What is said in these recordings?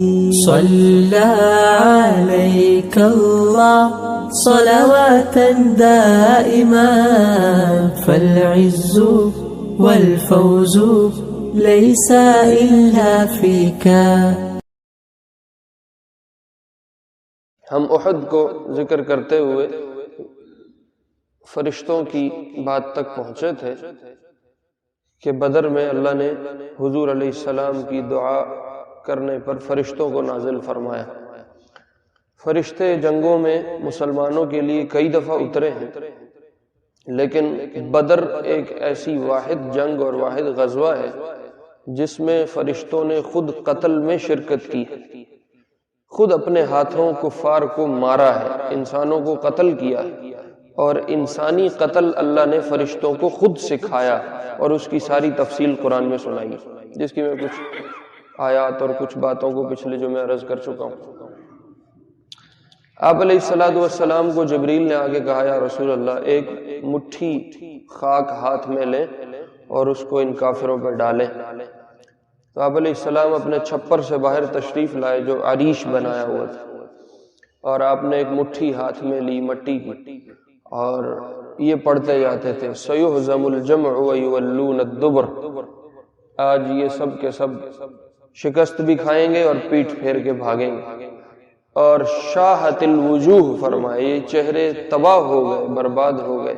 صلى عليك الله صلواتا دائما فالعز والفوز ليس إلا فيك. ہم احد کو ذکر کرتے ہوئے فرشتوں کی بات تک پہنچے تھے کہ بدر میں اللہ نے حضور علیہ السلام کی دعا کرنے پر فرشتوں کو نازل فرمایا. فرشتے جنگوں میں مسلمانوں کے لیے کئی دفعہ اترے ہیں، لیکن بدر ایک ایسی واحد جنگ اور واحد غزوہ ہے جس میں فرشتوں نے خود قتل میں شرکت کی ہے، خود اپنے ہاتھوں کفار کو مارا ہے، انسانوں کو قتل کیا ہے، اور انسانی قتل اللہ نے فرشتوں کو خود سکھایا اور اس کی ساری تفصیل قرآن میں سنائی، جس کی میں کچھ آیات اور کچھ باتوں کو پچھلے جو میں عرض کر چکا ہوں. آپ علیہ السلام کو جبریل نے آگے کہا یا رسول اللہ ایک مٹھی خاک ہاتھ میں لیں اور اس کو ان کافروں پر ڈالیں. تو آپ علیہ السلام اپنے چھپر سے باہر تشریف لائے جو عریش بنایا ہوا تھا، اور آپ نے ایک مٹھی ہاتھ میں لی مٹی کی اور یہ پڑھتے جاتے تھے سَيُهْزَمُ الْجَمْعُ وَيُوَلُّونَ الدُّبُرَ. آج یہ سب کے سب شکست بھی کھائیں گے اور پیٹھ پھیر کے بھاگیں گے. اور شاہت الوجوہ فرمائے یہ چہرے تباہ ہو گئے، برباد ہو گئے.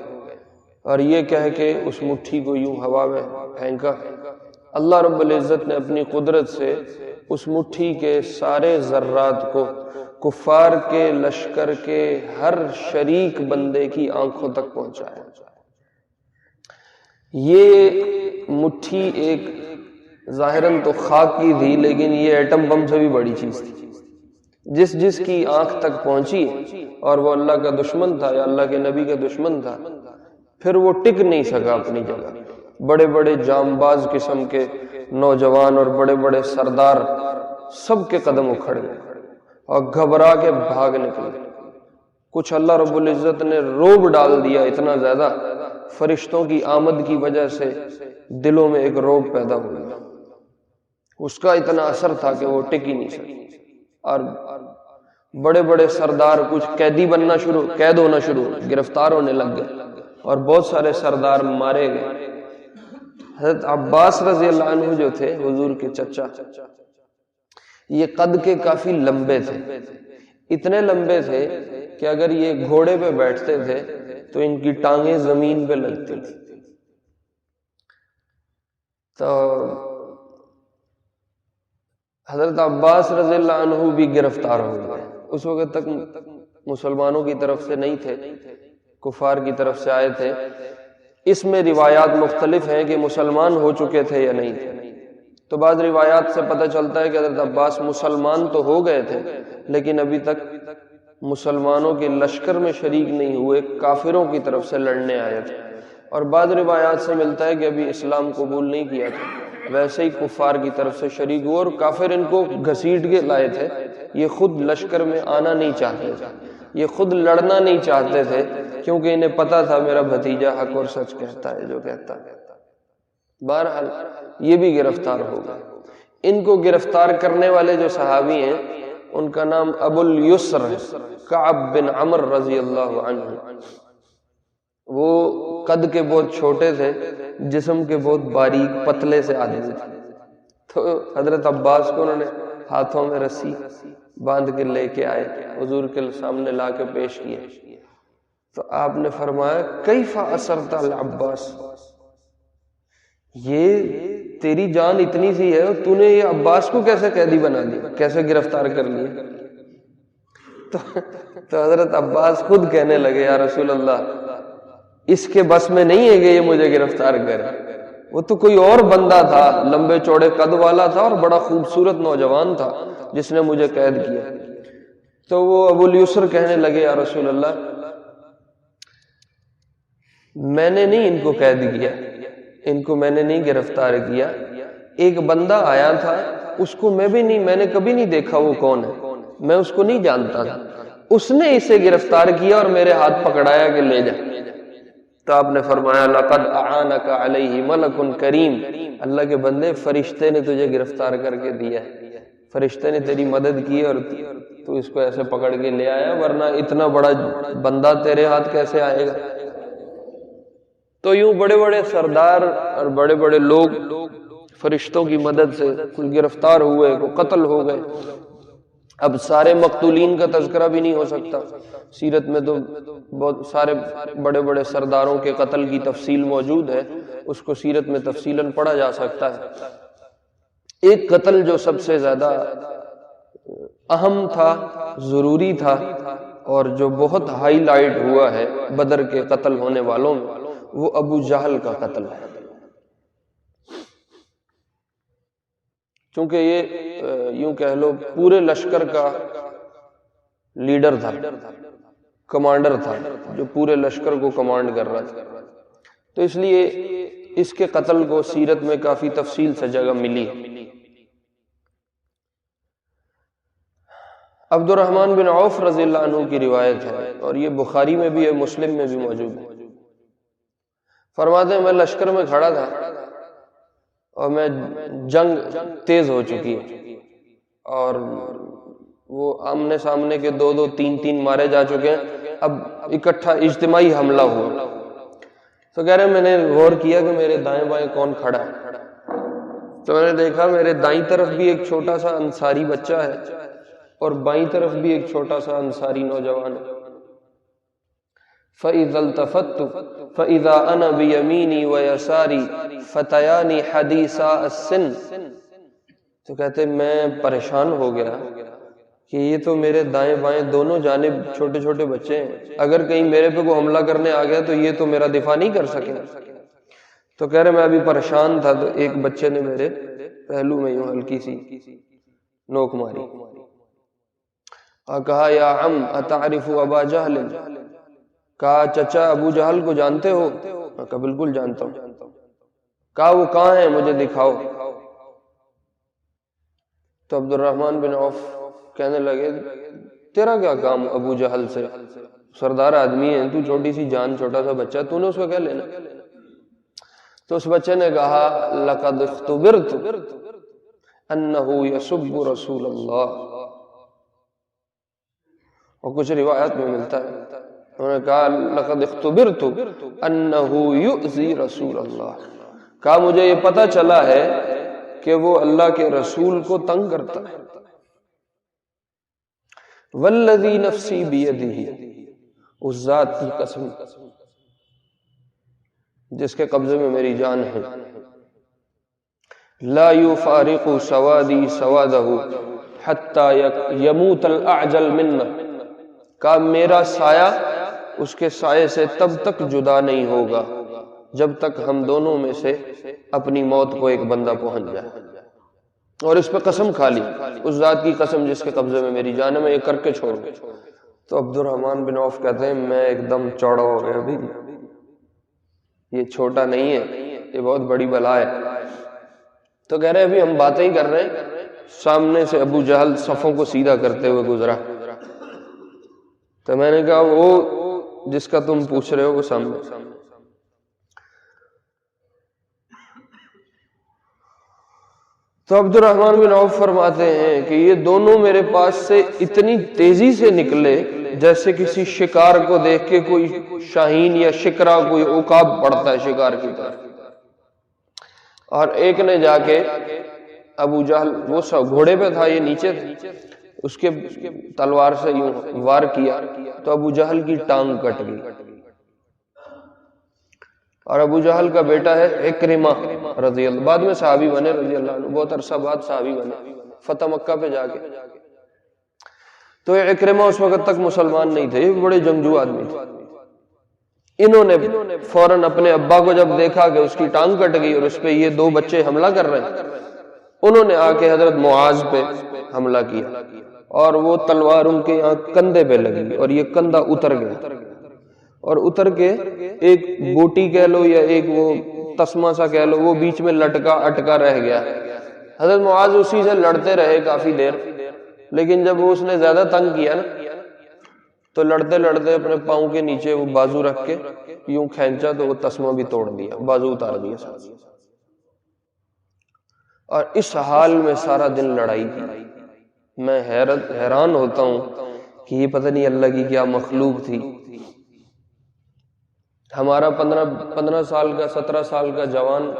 اور یہ کہہ کے اس مٹھی کو یوں ہوا میں پھینکا. اللہ رب العزت نے اپنی قدرت سے اس مٹھی کے سارے ذرات کو کفار کے لشکر کے ہر شریک بندے کی آنکھوں تک پہنچایا. یہ مٹھی ایک ظاہراً تو خاک کی تھی، لیکن یہ ایٹم بم سے بھی بڑی چیز تھی. جس کی آنکھ تک پہنچی اور وہ اللہ کا دشمن تھا یا اللہ کے نبی کا دشمن تھا، پھر وہ ٹک نہیں سکا اپنی جگہ. بڑے بڑے جانباز قسم کے نوجوان اور بڑے بڑے سردار سب کے قدم اکھڑ گئے اور گھبرا کے بھاگ نکلے. کچھ اللہ رب العزت نے روب ڈال دیا اتنا زیادہ، فرشتوں کی آمد کی وجہ سے دلوں میں ایک روب پیدا ہو گیا. اس کا اتنا اثر تھا کہ وہ ٹک ہی نہیں سکے. اور بڑے بڑے سردار کچھ قید ہونا شروع، گرفتار ہونے لگ گئے اور بہت سارے سردار مارے گئے. حضرت عباس رضی اللہ عنہ جو تھے حضور کے چچا، یہ قد کے کافی لمبے تھے. اتنے لمبے تھے کہ اگر یہ گھوڑے پہ بیٹھتے تھے تو ان کی ٹانگیں زمین پہ لگتی تھی. تو حضرت عباس رضی اللہ عنہ بھی گرفتار ہو گئے. اس وقت تک مسلمانوں کی طرف سے نہیں تھے، کفار کی طرف سے آئے تھے. اس میں روایات مختلف ہیں کہ مسلمان ہو چکے تھے یا نہیں تھے. تو بعض روایات سے پتہ چلتا ہے کہ حضرت عباس مسلمان تو ہو گئے تھے لیکن ابھی تک مسلمانوں کے لشکر میں شریک نہیں ہوئے، کافروں کی طرف سے لڑنے آئے تھے. اور بعض روایات سے ملتا ہے کہ ابھی اسلام قبول نہیں کیا تھا، ویسے ہی کفار کی طرف سے شریک ہوئے اور کافر ان کو گھسیٹ کے لائے تھے. یہ خود لشکر میں آنا نہیں چاہتے تھے، یہ خود لڑنا نہیں چاہتے تھے، کیونکہ انہیں پتا تھا میرا بھتیجا حق اور سچ کہتا ہے جو کہتا ہے. بہرحال یہ بھی گرفتار ہو گئے. ان کو گرفتار کرنے والے جو صحابی ہیں ان کا نام ابو الیسر ہے، کعب بن عمر رضی اللہ عنہ. وہ قد کے بہت چھوٹے تھے، جسم کے بہت باریک پتلے سے آدمی تھے. تو حضرت عباس کو انہوں نے ہاتھوں میں رسی باندھ کے لے کے آئے، حضور کے سامنے لا کے پیش کیے. تو آپ نے فرمایا کیف اسرت العباس، یہ تیری جان اتنی سی ہے تو نے یہ عباس کو کیسے قیدی بنا دی، کیسے گرفتار کر لیا؟ تو حضرت عباس خود کہنے لگے یا رسول اللہ اس کے بس میں نہیں ہے کہ یہ مجھے گرفتار کرے. وہ تو کوئی اور بندہ تھا، لمبے چوڑے قد والا تھا اور بڑا خوبصورت نوجوان تھا جس نے مجھے قید کیا. تو وہ ابو الیسر کہنے لگے یا رسول اللہ میں نے نہیں ان کو قید کیا، ان کو میں نے نہیں گرفتار کیا. ایک بندہ آیا تھا، اس کو میں نے کبھی نہیں دیکھا وہ کون ہے، میں اس کو نہیں جانتا تھا، اس نے اسے گرفتار کیا اور میرے ہاتھ پکڑایا کہ لے جا. تو آپ نے فرمایا لقد اعانک علیہ ملک کریم، اللہ کے بندے فرشتے نے تجھے گرفتار کر کے دیا ہے. فرشتے نے تیری مدد کی اور تو اس کو ایسے پکڑ کے لے آیا، ورنہ اتنا بڑا بندہ تیرے ہاتھ کیسے آئے گا؟ تو یوں بڑے بڑے سردار اور بڑے بڑے لوگ فرشتوں کی مدد سے کوئی گرفتار ہوئے، کوئی قتل ہو گئے۔ اب سارے مقتولین کا تذکرہ بھی نہیں ہو سکتا، سیرت میں تو بہت سارے بڑے بڑے سرداروں کے قتل کی تفصیل موجود ہے، اس کو سیرت میں تفصیلاً پڑھا جا سکتا ہے۔ ایک قتل جو سب سے زیادہ اہم تھا، ضروری تھا، اور جو بہت ہائی لائٹ ہوا ہے بدر کے قتل ہونے والوں میں، وہ ابو جہل کا قتل ہے۔ چونکہ یہ یوں کہہ لو پورے لشکر کا لیڈر تھا، کمانڈر تھا، جو پورے لشکر کو کمانڈ کر رہا تھا، تو اس لیے اس کے قتل کو سیرت میں کافی تفصیل سے جگہ ملی ہے۔ عبد الرحمن بن عوف رضی اللہ عنہ کی روایت ہے، اور یہ بخاری میں بھی ہے، مسلم میں بھی موجود ہے۔ فرماتے ہیں میں لشکر میں کھڑا تھا اور میں جنگ تیز ہو چکی ہے، اور وہ آمنے سامنے کے دو دو تین تین مارے جا چکے ہیں، اب اکٹھا اجتماعی حملہ ہوا۔ تو کہہ رہے میں نے غور کیا کہ میرے دائیں بائیں کون کھڑا ہے، تو میں نے دیکھا میرے دائیں طرف بھی ایک چھوٹا سا انصاری بچہ ہے اور بائیں طرف بھی ایک چھوٹا سا انصاری نوجوان ہے۔ فَإِذَا الْتَفَتُّ فَإِذَا أَنَا بِيَمِينِي وَيَسَارِي فَتَيَانِ حَدِيثَا السِّنِّ، تو کہتے میں پریشان ہو گیا کہ یہ تو میرے دائیں بائیں دونوں جانب چھوٹے چھوٹے بچے ہیں، اگر کہیں میرے پہ کوئی حملہ کرنے آ گیا تو یہ تو میرا دفاع نہیں کر سکے۔ تو کہہ رہے میں ابھی پریشان تھا، تو ایک بچے نے میرے پہلو میں یوں ہلکی سی نوک ماری اور کہا یا عم اتعرف ابا جہل، کہا چچا ابو جہل کو جانتے ہو؟ کہا بالکل جانتا ہوں۔ کہا وہ کہاں ہے، مجھے دکھاؤ۔ تو عبد الرحمن بن عوف کہنے لگے تیرا کیا کام ابو جہل سے، سردار آدمی ہے تو، چھوٹی سی جان، چھوٹا سا بچہ، تو نے اس کو کیا لینا؟ تو اس بچے نے کہا لقد اختبرت انہ یسب رسول اللہ، اور کچھ روایات میں ملتا ہے انہوں نے کہا لقد اختبرت انہ یؤذی رسول اللہ، کہا مجھے یہ پتہ چلا ہے کہ وہ اللہ کے رسول کو تنگ کرتا ہے۔ والذی نفسی بیدہ، اس ذات کی قسم جس کے قبضے میں میری جان ہے، لا یفارق سوادی سوادہ حتی یموت الاعجل منا، کہ میرا سایہ اس کے سائے سے تب تک جدا نہیں ہوگا جب تک ہم دونوں میں سے اپنی موت کو ایک بندہ پہنچ جائے۔ اور اس پہ قسم کھا لی، اس ذات کی قسم جس کے قبضے میں میری جان ہے، میں یہ کر کے چھوڑوں۔ تو عبد الرحمن بن عوف کہتے ہیں میں ایک دم چوڑا ہو گیا، بھی یہ چھوٹا نہیں ہے، یہ بہت بڑی بلا ہے۔ تو کہہ رہے ابھی ہم باتیں ہی کر رہے ہیں، سامنے سے ابو جہل صفوں کو سیدھا کرتے ہوئے گزرا۔ تو میں نے کہا وہ جس کا تم پوچھ رہے ہو وہ سامنے۔ تو عبد الرحمن بن عوف فرماتے ہیں کہ یہ دونوں میرے پاس سے اتنی تیزی سے نکلے جیسے کسی شکار کو دیکھ کے کوئی شاہین یا شکرا کوئی عقاب پڑتا ہے شکار کی طرف، اور ایک نے جا کے ابو جہل، وہ سب گھوڑے پہ تھا، یہ نیچے تھے، اس کے تلوار سے یوں وار کیا تو ابو جہل کی ٹانگ کٹ گئی۔ اور ابو جہل کا بیٹا ہے اکرمہ رضی اللہ، بعد میں صحابی بنے رضی اللہ عنہ، بہت عرصہ بعد صحابی بنے فتح مکہ پہ جا کے۔ تو اکرمہ اس وقت تک مسلمان نہیں تھے، یہ بڑے جنگجو آدمی تھے۔ انہوں نے فوراً اپنے ابا کو جب دیکھا کہ اس کی ٹانگ کٹ گئی اور اس پہ یہ دو بچے حملہ کر رہے ہیں، انہوں نے آ کے حضرت معاذ پہ حملہ کیا اور وہ تلوار ان کے یہاں کندھے پہ لگی اور یہ کندھا اتر گیا، اور اتر کے ایک بوٹی کہہ لو یا ایک وہ تسمہ سا کہہ لو، وہ بیچ میں لٹکا اٹکا رہ گیا۔ حضرت معاذ اسی سے لڑتے رہے کافی دیر، لیکن جب وہ اس نے زیادہ تنگ کیا نا تو لڑتے لڑتے اپنے پاؤں کے نیچے وہ بازو رکھ کے یوں کھینچا تو وہ تسمہ بھی توڑ دیا، بازو اتار دیا ساتھ۔ اور اس حال میں سارا دن لڑائی کی، میں حیران ہوتا ہوں کہ یہ پتہ نہیں اللہ کی کیا مخلوق تھی. ہمارا 15 سال کا 17 سال کا جوان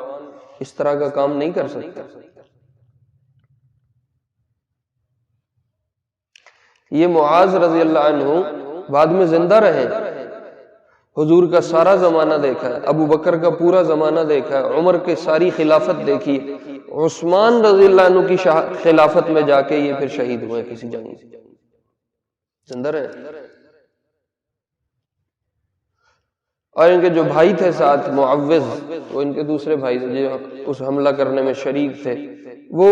اس طرح کا کام نہیں کر سکتا. یہ معاذ رضی اللہ عنہ بعد میں زندہ رہے، حضور کا سارا زمانہ دیکھا ہے، ابو بکر کا پورا زمانہ دیکھا ہے، عمر کی ساری خلافت دیکھی، عثمان رضی اللہ عنہ کی خلافت میں جا کے یہ پھر شہید ہوئے کسی جنگ میں، زندہ رہے. اور ان کے جو بھائی تھے ساتھ معوذ، وہ ان کے دوسرے بھائی تھے جو اس حملہ کرنے میں شریک تھے، وہ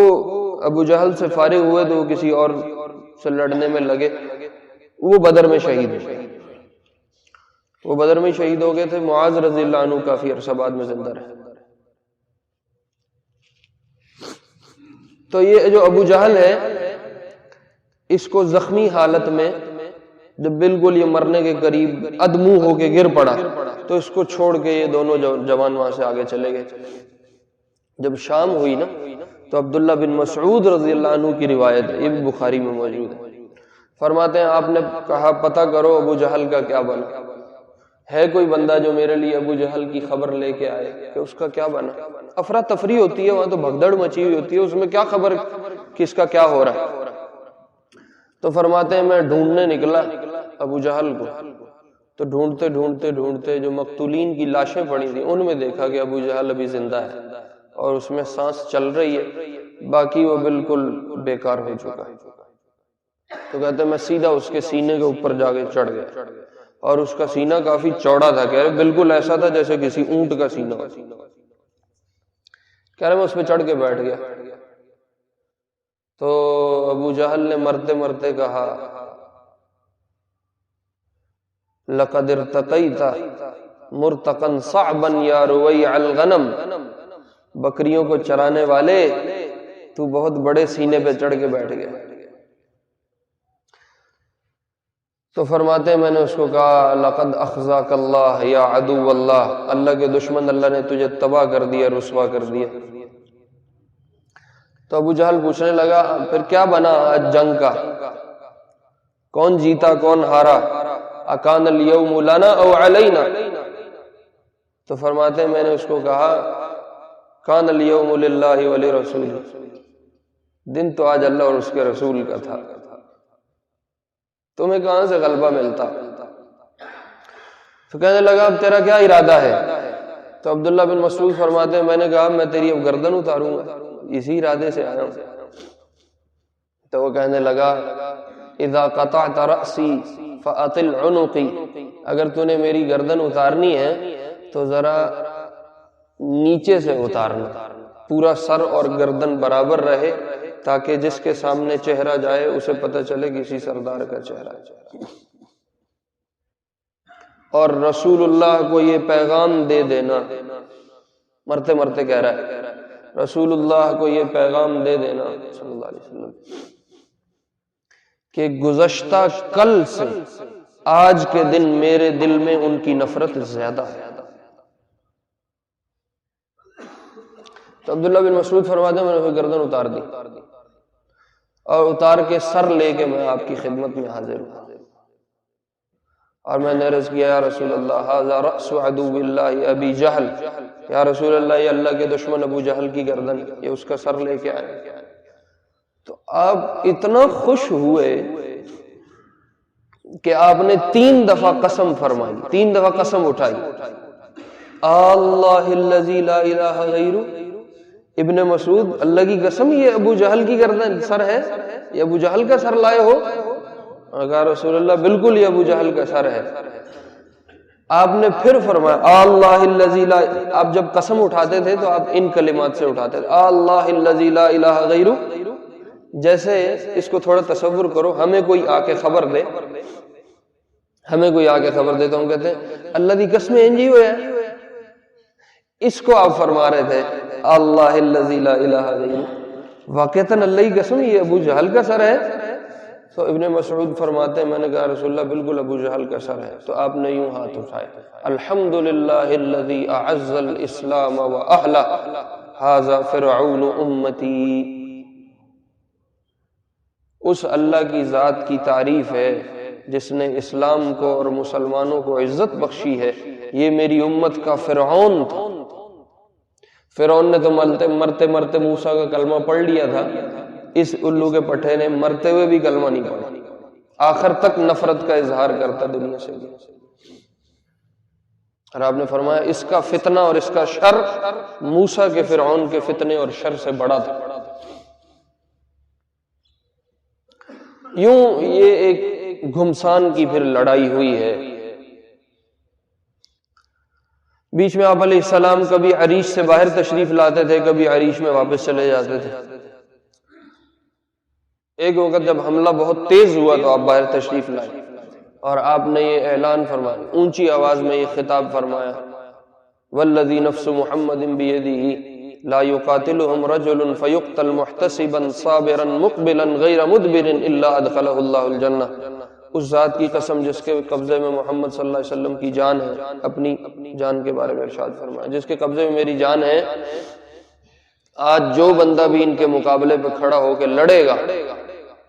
ابو جہل سے فارغ ہوئے تو وہ کسی اور سے لڑنے میں لگے، وہ بدر میں شہید ہوئے. وہ بدر میں شہید ہو گئے تھے. معاذ رضی اللہ عنہ کافی عرصہ بعد میں زندہ رہے. تو یہ جو ابو جہل ہے، اس کو زخمی حالت میں جب بالکل یہ مرنے کے قریب ادمو ہو کے گر پڑا تو اس کو چھوڑ کے یہ دونوں جوان وہاں سے آگے چلے گئے. جب شام ہوئی نا تو عبداللہ بن مسعود رضی اللہ عنہ کی روایت ہے، یہ بھی بخاری میں موجود ہے، فرماتے ہیں آپ نے کہا پتہ کرو ابو جہل کا کیا بنا، ہے کوئی بندہ جو میرے لیے ابو جہل کی خبر لے کے آئے کہ اس کا کیا بنا. افراتفری ہوتی ہے وہاں، تو بھگدڑ مچی ہوئی ہوتی ہے، اس میں کیا خبر کس کا کیا ہو رہا ہے. تو فرماتے ہیں میں ڈھونڈنے نکلا ابو جہل کو، تو ڈھونڈتے ڈھونڈتے ڈھونڈتے جو مقتولین کی لاشیں پڑی تھیں ان میں دیکھا کہ ابو جہل ابھی زندہ ہے اور اس میں سانس چل رہی ہے، باقی وہ بالکل بیکار ہو چکا ہے. تو کہتے ہیں میں سیدھا اس کے سینے کے اوپر جا کے چڑھ گیا، اور اس کا سینہ کافی چوڑا تھا، کہہ رہے بالکل ایسا تھا جیسے کسی اونٹ کا سینہ ہو. کہہ رہے میں اس پہ چڑھ کے بیٹھ گیا. تو ابو جہل نے مرتے مرتے کہا لقد ارتقیت مرتقا صعبا یا رویع الغنم، بکریوں کو چرانے والے تو بہت بڑے سینے پہ چڑھ کے بیٹھ گیا. تو فرماتے ہیں میں نے اس کو کہا لقد اخزاک اللہ یا عدو اللہ، اللہ کے دشمن اللہ نے تجھے تباہ کر دیا، رسوا کر دیا. تو ابو جہل پوچھنے لگا پھر کیا بنا آج جنگ کا، کون جیتا کون ہارا، اکان الیوم لنا او علینا. تو فرماتے ہیں میں نے اس کو کہا کان الیوم للہ ولرسول، دن تو آج اللہ اور اس کے رسول کا تھا، تمہیں کہاں سے غلبہ ملتا. تو کہنے لگا اب تیرا کیا ارادہ ہے. تو عبداللہ بن مسعود فرماتے ہیں میں نے کہا میں تیری اب گردن اتاروں گا، اسی ارادے سے آیا ہوں. تو وہ کہنے لگا اذا قطعت رأسی فاطل عنقی، اگر تو نے میری گردن اتارنی ہے تو ذرا نیچے سے اتارنا، پورا سر اور گردن برابر رہے تاکہ جس کے سامنے چہرہ جائے اسے پتہ چلے کسی سردار کا چہرہ ہے. اور رسول اللہ کو یہ پیغام دے دینا، مرتے مرتے کہہ رہا ہے رسول اللہ کو یہ پیغام دے دینا صلی اللہ علیہ وسلم کہ گزشتہ کل سے آج کے دن میرے دل میں ان کی نفرت زیادہ ہے. تو عبداللہ بن مسعود فرماتے ہیں میں نے گردن اتار دی اور اتار کے سر لے کے میں آپ کی خدمت میں حاضر ہوں، اور میں نے عرض کیا یا رسول اللہ ھذا رأس عدو اللہ ابی جہل، یا رسول اللہ یہ اللہ کے دشمن ابو جہل کی گردن، یہ اس کا سر لے کے آئے. تو آپ اتنا خوش ہوئے کہ آپ نے 3 دفعہ قسم فرمائی، 3 دفعہ قسم اٹھائی. اللہ الذی لا الہ غیرہ، ابن مسعود اللہ کی قسم یہ ابو جہل کی گردن سر ہے، یہ ابو جہل کا سر لائے ہو. کہا رسول اللہ بالکل یہ ابو جہل کا سر ہے. آپ نے پھر فرمایا اللہ الذی لا، آپ جب قسم اٹھاتے تھے تو آپ ان کلمات سے اٹھاتے تھے اللہ الذی لا الہ غیرہ. جیسے اس کو تھوڑا تصور کرو، ہمیں کوئی آ کے خبر دے، ہمیں کوئی آ کے خبر دے تو ہم کہتے ہیں اللہ دی قسم انجی ہویا ہے. اس کو آپ فرما رہے تھے اللہ الذی لا الہ غیرہ، واقعتاً اللہ کی قسم یہ ابو جہل کا سر ہے. تو ابن مسعود فرماتے ہیں میں نے کہا رسول اللہ بالکل ابو جہل کا سر ہے. تو آپ نے یوں ہاتھ اٹھائے الحمدللہ الذی اعز الاسلام واہلہ ھذا فرعون امتی. اس اللہ کی ذات کی تعریف ہے جس نے اسلام کو اور مسلمانوں کو عزت بخشی ہے۔ یہ میری امت کا فرعون تھا، فرعون نے تو مرتے مرتے موسیٰ کا کلمہ پڑھ لیا تھا، اس الو کے پٹھے نے مرتے ہوئے بھی کلمہ نہیں پڑھا، آخر تک نفرت کا اظہار کرتا دنیا سے۔ اور آپ نے فرمایا اس کا فتنہ اور اس کا شر موسیٰ کے فرعون کے فتنے اور شر سے بڑا تھا۔ یوں یہ ایک گھمسان کی پھر لڑائی ہوئی ہے۔ بیچ میں آپ علیہ السلام کبھی عریش سے باہر تشریف لاتے تھے، کبھی عریش میں واپس چلے جاتے تھے۔ ایک وقت جب حملہ بہت تیز ہوا تو آپ باہر تشریف لائے اور آپ نے یہ اعلان فرمایا، اونچی آواز میں یہ خطاب فرمایا، والذی نفس محمد بیدہ لا یقاتلہم رجل فیقتل محتسبا صابرا مقبلا غیر مدبر الا ادخلہ اللہ الجنہ۔ اس ذات کی قسم جس کے قبضے میں محمد صلی اللہ علیہ وسلم کی جان ہے، اپنی جان کے بارے میں ارشاد فرمایا، جس کے قبضے میں میری جان ہے، آج جو بندہ بھی ان کے مقابلے پہ کھڑا ہو کے لڑے گا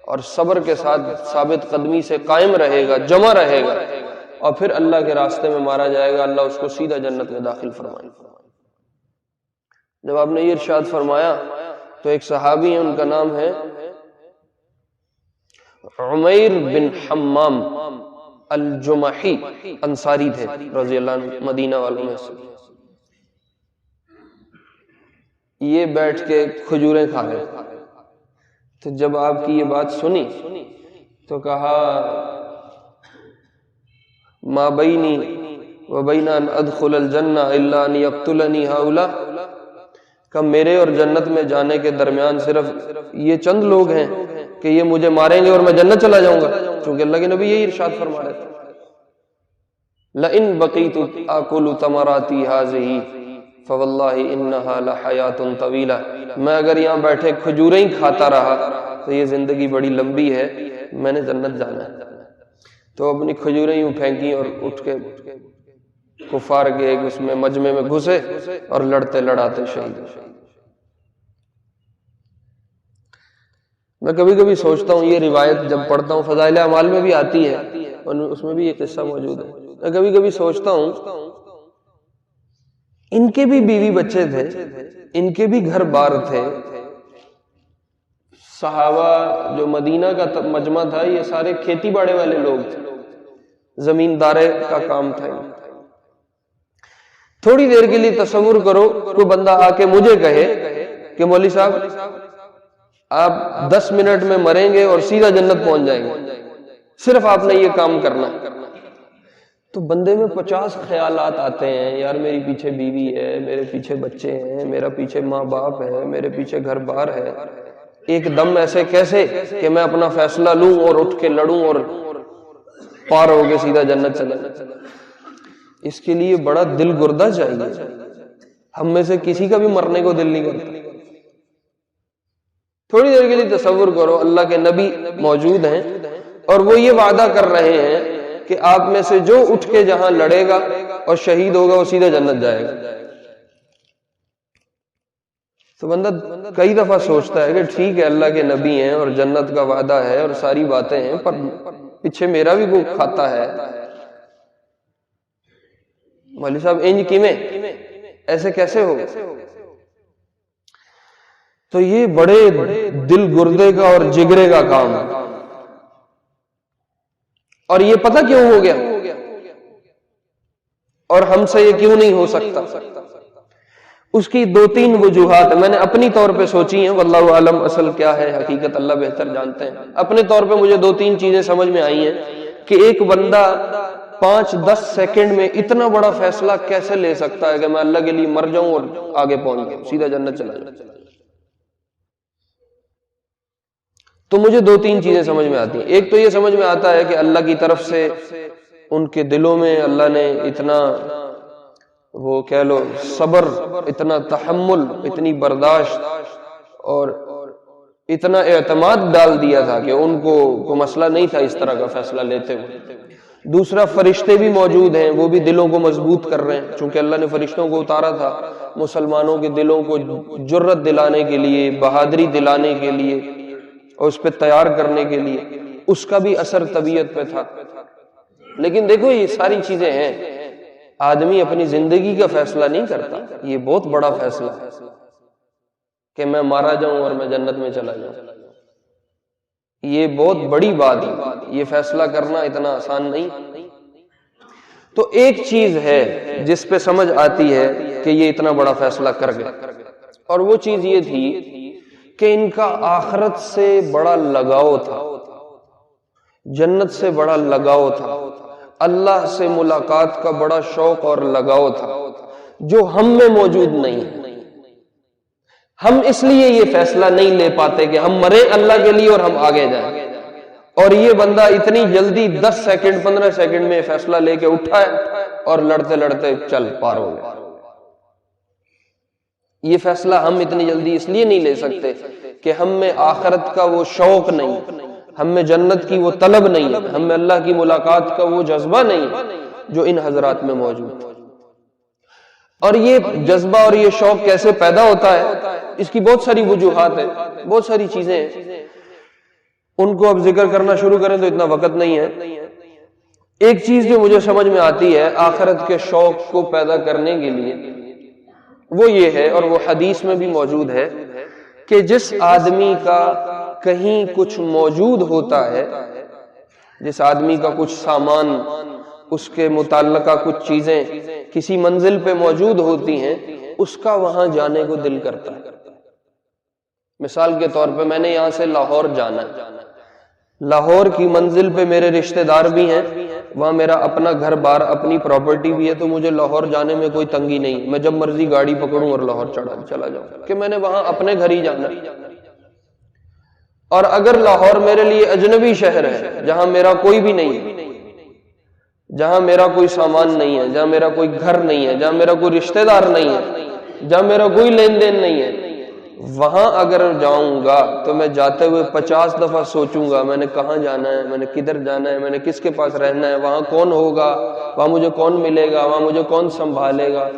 اور صبر کے ساتھ ثابت قدمی سے قائم رہے گا، جمع رہے گا، اور پھر اللہ کے راستے میں مارا جائے گا، اللہ اس کو سیدھا جنت میں داخل فرمائے۔ جب آپ نے یہ ارشاد فرمایا تو ایک صحابی ہیں، ان کا نام ہے عمیر بن حمام الجمحی، انصاری تھے رضی اللہ عنہ، مدینہ والوں میں سے۔ یہ بیٹھ کے کھجوریں کھا رہے تھے، تو جب آپ کی یہ بات سنی تو کہا ما بینی و بین ان ادخل الجنہ الا ان یقتلنی ہؤلاء، کہ میرے اور جنت میں جانے کے درمیان صرف یہ چند لوگ ہیں کہ یہ مجھے ماریں گے اور میں جنت چلا جاؤں گا، چونکہ اللہ کے نبی یہی ارشاد فرما رہے تھے، لئن بقیت آکل ثمراتی ہذہ فواللہ انہا لحیات طویلہ، میں اگر یہاں بیٹھے کھجوریں ہی کھاتا رہا تو یہ زندگی بڑی لمبی ہے، میں نے جنت جانا ہے۔ تو اپنی کھجوریں یوں پھینکی اور اٹھ کے کفار کے ایک اس میں مجمع میں گھسے اور لڑتے لڑاتے شہید۔ میں کبھی کبھی سوچتا ہوں، یہ روایت جب پڑھتا ہوں فضائل اعمال میں بھی آتی ہے اور اس میں بھی یہ قصہ موجود ہے، میں کبھی کبھی سوچتا ہوں ان کے بھی بیوی بچے تھے، ان کے بھی گھر بار تھے، صحابہ جو مدینہ کا مجمع تھا یہ سارے کھیتی باڑے والے لوگ تھے، زمیندارے کا کام تھا۔ تھوڑی دیر کے لیے تصور کرو، کوئی بندہ آ کے مجھے کہے کہ مولوی صاحب آپ 10 منٹ میں مریں گے اور سیدھا جنت پہنچ جائیں گے، صرف آپ نے یہ کام کرنا، تو بندے میں 50 خیالات آتے ہیں، یار میری پیچھے بیوی ہے، میرے پیچھے بچے ہیں، میرا پیچھے ماں باپ ہے، میرے پیچھے گھر بار ہے، ایک دم ایسے کیسے کہ میں اپنا فیصلہ لوں اور اٹھ کے لڑوں اور پار ہو کے سیدھا جنت چلا جائے۔ اس کے لیے بڑا دل گردہ چاہیے، ہم میں سے کسی کا بھی مرنے کو دل نہیں کرتا۔ تھوڑی دیر کے لیے تصور کرو، اللہ کے نبی موجود ہیں اور وہ یہ وعدہ کر رہے ہیں کہ آپ میں سے جو اٹھ کے جہاں لڑے گا اور شہید ہوگا وہ سیدھا جنت جائے گا۔ تو بندہ کئی دفعہ سوچتا ہے کہ ٹھیک ہے اللہ کے نبی ہیں اور جنت کا وعدہ ہے اور ساری باتیں ہیں، پر پیچھے میرا بھی کوئی کھاتا ہے۔ مولوی صاحب انج کیویں، ایسے کیسے ہو؟ تو یہ بڑے دل گردے کا اور جگرے کا کام ہے۔ اور یہ پتہ کیوں ہو گیا اور ہم سے یہ کیوں نہیں ہو سکتا؟ اس کی 2-3 وجوہات میں نے اپنی طور پہ سوچی ہیں، واللہ عالم اصل کیا ہے حقیقت اللہ بہتر جانتے ہیں۔ اپنے طور پہ مجھے 2-3 چیزیں سمجھ میں آئی ہیں کہ ایک بندہ 5-10 سیکنڈ میں اتنا بڑا فیصلہ کیسے لے سکتا ہے کہ میں اللہ کے لیے مر جاؤں اور آگے پہنچ جاؤں، سیدھا جنت چلا جاؤں۔ تو مجھے 2-3 چیزیں سمجھ میں آتی ہیں۔ ایک تو یہ سمجھ میں آتا ہے کہ اللہ کی طرف سے ان کے دلوں میں اللہ نے اتنا وہ کہہ لو صبر، اتنا تحمل، اتنی برداشت اور اتنا اعتماد ڈال دیا تھا کہ ان کو کوئی مسئلہ نہیں تھا اس طرح کا فیصلہ لیتے ہوئے۔ دوسرا، فرشتے بھی موجود ہیں، وہ بھی دلوں کو مضبوط کر رہے ہیں، چونکہ اللہ نے فرشتوں کو اتارا تھا مسلمانوں کے دلوں کو جرت دلانے کے لیے، بہادری دلانے کے لیے، اور اس پہ تیار کرنے کے لیے، اس کا بھی اثر طبیعت پہ تھا۔ لیکن دیکھو یہ ساری چیزیں ہیں، آدمی اپنی زندگی کا فیصلہ نہیں کرتا، یہ بہت بڑا فیصلہ ہے کہ میں مارا جاؤں اور میں جنت میں چلا جاؤں، یہ بہت بڑی بات ہے، یہ فیصلہ کرنا اتنا آسان نہیں۔ تو ایک چیز ہے جس پہ سمجھ آتی ہے کہ یہ اتنا بڑا فیصلہ کر گئے، اور وہ چیز یہ تھی کہ ان کا آخرت سے بڑا لگاؤ تھا، جنت سے بڑا لگاؤ تھا، اللہ سے ملاقات کا بڑا شوق اور لگاؤ تھا، جو ہم میں موجود نہیں ہے۔ ہم اس لیے یہ فیصلہ نہیں لے پاتے کہ ہم مرے اللہ کے لیے اور ہم آگے جائیں، اور یہ بندہ اتنی جلدی 10 سیکنڈ 15 سیکنڈ میں فیصلہ لے کے اٹھا ہے اور لڑتے لڑتے چل پار ہو گیا۔ یہ فیصلہ ہم اتنی جلدی اس لیے نہیں لے سکتے کہ ہم میں آخرت کا وہ شوق نہیں، ہم میں جنت کی وہ طلب نہیں ہے، ہم میں اللہ کی ملاقات کا وہ جذبہ نہیں ہے جو ان حضرات میں موجود ہے۔ اور یہ جذبہ اور یہ شوق کیسے پیدا ہوتا ہے، اس کی بہت ساری وجوہات ہیں، بہت ساری چیزیں ہیں، ان کو اب ذکر کرنا شروع کریں تو اتنا وقت نہیں ہے۔ ایک چیز جو مجھے سمجھ میں آتی ہے آخرت کے شوق کو پیدا کرنے کے لیے، وہ یہ ہے، اور وہ حدیث میں بھی موجود ہے، کہ جس آدمی کا کہیں کچھ موجود ہوتا ہے، جس آدمی کا کچھ سامان، اس کے متعلقہ کچھ چیزیں کسی منزل پہ موجود ہوتی ہیں، اس کا وہاں جانے کو دل کرتا ہے۔ مثال کے طور پہ میں نے یہاں سے لاہور جانا ہے، لاہور کی منزل پہ میرے رشتہ دار بھی ہیں، وہاں میرا اپنا گھر بار اپنی پراپرٹی بھی ہے، تو مجھے لاہور جانے میں کوئی تنگی نہیں، میں جب مرضی گاڑی پکڑوں اور لاہور چلا جاؤں، کہ میں نے وہاں اپنے گھر ہی جانا ہے۔ اور اگر لاہور میرے لیے اجنبی شہر ہے، جہاں میرا کوئی بھی نہیں ہے، جہاں میرا کوئی سامان نہیں ہے، جہاں میرا کوئی گھر نہیں ہے، جہاں میرا کوئی رشتہ دار نہیں ہے، جہاں میرا کوئی لین دین نہیں ہے، وہاں اگر جاؤں گا تو میں جاتے ہوئے 50 دفعہ سوچوں گا میں نے کہاں جانا ہے، میں نے کدھر جانا ہے، میں نے کس کے پاس رہنا ہے، وہاں کون ہوگا، وہاں مجھے کون ملے گا، وہاں مجھے کون سنبھالے گا۔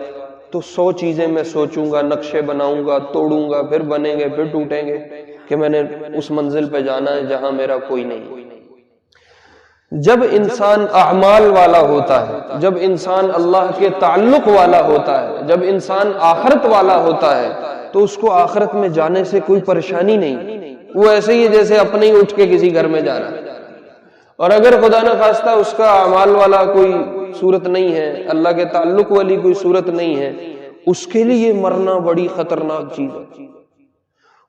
تو 100 چیزیں میں سوچوں گا، نقشے بناؤں گا، توڑوں گا، پھر بنیں گے، پھر ٹوٹیں گے، کہ میں نے اس منزل پہ جانا ہے جہاں میرا کوئی نہیں۔ جب انسان اعمال والا ہوتا ہے، جب انسان اللہ کے تعلق والا ہوتا ہے، جب انسان آخرت والا ہوتا ہے، تو اس کو آخرت میں جانے سے کوئی پریشانی نہیں، وہ ایسے ہی جیسے اپنے ہی اٹھ کے کسی گھر میں جا رہا ہے۔ اور اگر خدا نہ خواستہ اس کا اعمال والا کوئی صورت نہیں ہے، اللہ کے تعلق والی کوئی صورت نہیں ہے، اس کے لیے مرنا بڑی خطرناک چیز ہے۔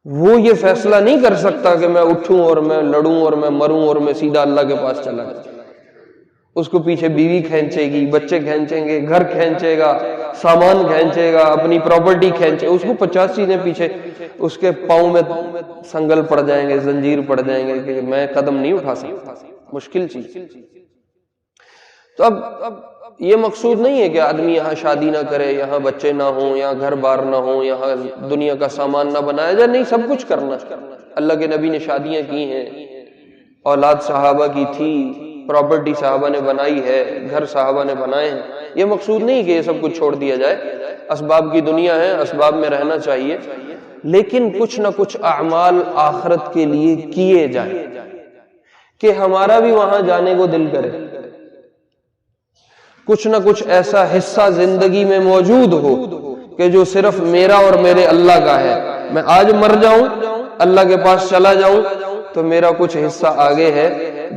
وہ یہ فیصلہ نہیں کر سکتا کہ میں اٹھوں اور میں لڑوں اور میں مروں اور میں سیدھا اللہ کے پاس چلا جاؤں۔ اس کو پیچھے بیوی کھینچے گی، بچے کھینچیں گے، گھر کھینچے گا، سامان کھینچے گا، اپنی پراپرٹی کھینچے، اس کو 50 چیزیں پیچھے، اس کے پاؤں میں سنگل پڑ جائیں گے، زنجیر پڑ جائیں گے کہ میں قدم نہیں اٹھا سکتا، مشکل چیز۔ تو اب یہ مقصود نہیں ہے کہ آدمی یہاں شادی نہ کرے، یہاں بچے نہ ہوں، یہاں گھر بار نہ ہوں، یہاں دنیا کا سامان نہ بنایا جائے، نہیں، سب کچھ کرنا۔ اللہ کے نبی نے شادیاں کی ہیں، اولاد صحابہ کی تھی، پراپرٹی صحابہ نے بنائی ہے، گھر صحابہ نے بنائے ہیں۔ یہ مقصود نہیں کہ یہ سب کچھ چھوڑ دیا جائے، اسباب کی دنیا ہے، اسباب میں رہنا چاہیے، لیکن کچھ نہ کچھ اعمال آخرت کے لیے کیے جائیں کہ ہمارا بھی وہاں جانے کو دل کرے، کچھ نہ کچھ ایسا حصہ زندگی میں موجود ہو کہ جو صرف میرا اور میرے اللہ کا ہے۔ میں آج مر جاؤں، اللہ کے پاس چلا جاؤں، تو میرا کچھ حصہ آگے ہے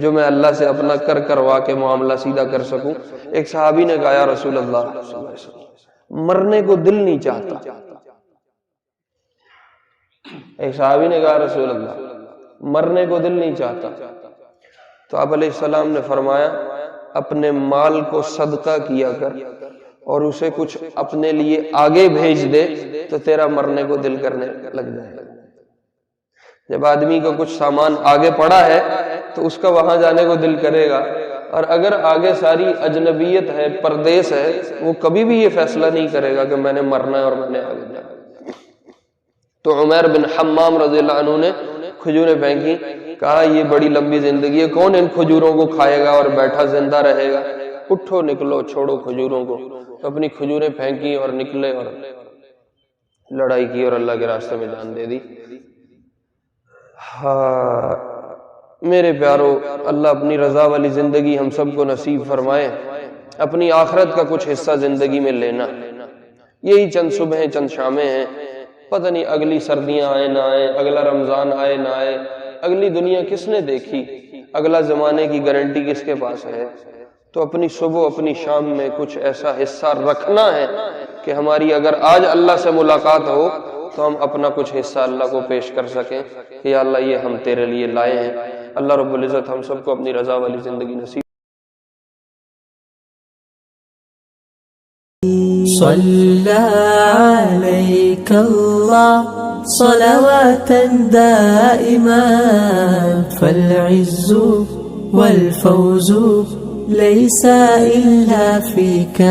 جو میں اللہ سے اپنا کروا کے معاملہ سیدھا کر سکوں۔ ایک صحابی نے کہا یا رسول اللہ، مرنے کو دل نہیں چاہتا۔ ایک صحابی نے کہا رسول اللہ، مرنے کو دل نہیں چاہتا۔ تو آپ علیہ السلام نے فرمایا اپنے مال کو صدقہ کیا کر اور اسے کچھ اپنے لیے آگے بھیج دے تو تیرا مرنے کو دل کرنے لگ جائے گا۔ جب آدمی کا کچھ سامان آگے پڑا ہے تو اس کا وہاں جانے کو دل کرے گا، اور اگر آگے ساری اجنبیت ہے، پردیس ہے، وہ کبھی بھی یہ فیصلہ نہیں کرے گا کہ میں نے مرنا ہے اور میں نے آگے جانا۔ تو عمیر بن حمام رضی اللہ عنہ نے کھجوریں پھینکی، کہا یہ بڑی لمبی زندگی ہے، کون ان کھجوروں کو کھائے گا اور بیٹھا زندہ رہے گا، اٹھو نکلو، چھوڑو کھجوروں کو۔ تو اپنی کھجوریں پھینکی اور نکلے اور لڑائی کی اور اللہ کے راستے میں جان دے دی۔ ہاں میرے پیارو، اللہ اپنی رضا والی زندگی ہم سب کو نصیب فرمائے، اپنی آخرت کا کچھ حصہ زندگی میں لینا۔ یہی چند صبح چند شامیں ہیں، پتہ نہیں اگلی سردیاں آئے نہ آئے، اگلا رمضان آئے نہ آئے، اگلی دنیا کس نے دیکھی، اگلا زمانے کی گارنٹی کس کے پاس ہے؟ تو اپنی صبح اپنی شام میں کچھ ایسا حصہ رکھنا ہے کہ ہماری اگر آج اللہ سے ملاقات ہو تو ہم اپنا کچھ حصہ اللہ کو پیش کر سکیں کہ یا اللہ یہ ہم تیرے لیے لائے ہیں۔ اللہ رب العزت ہم سب کو اپنی رضا والی زندگی نصیب۔ صلى عليك الله صلواتا دائما، فالعز والفوز ليس إلا فيك.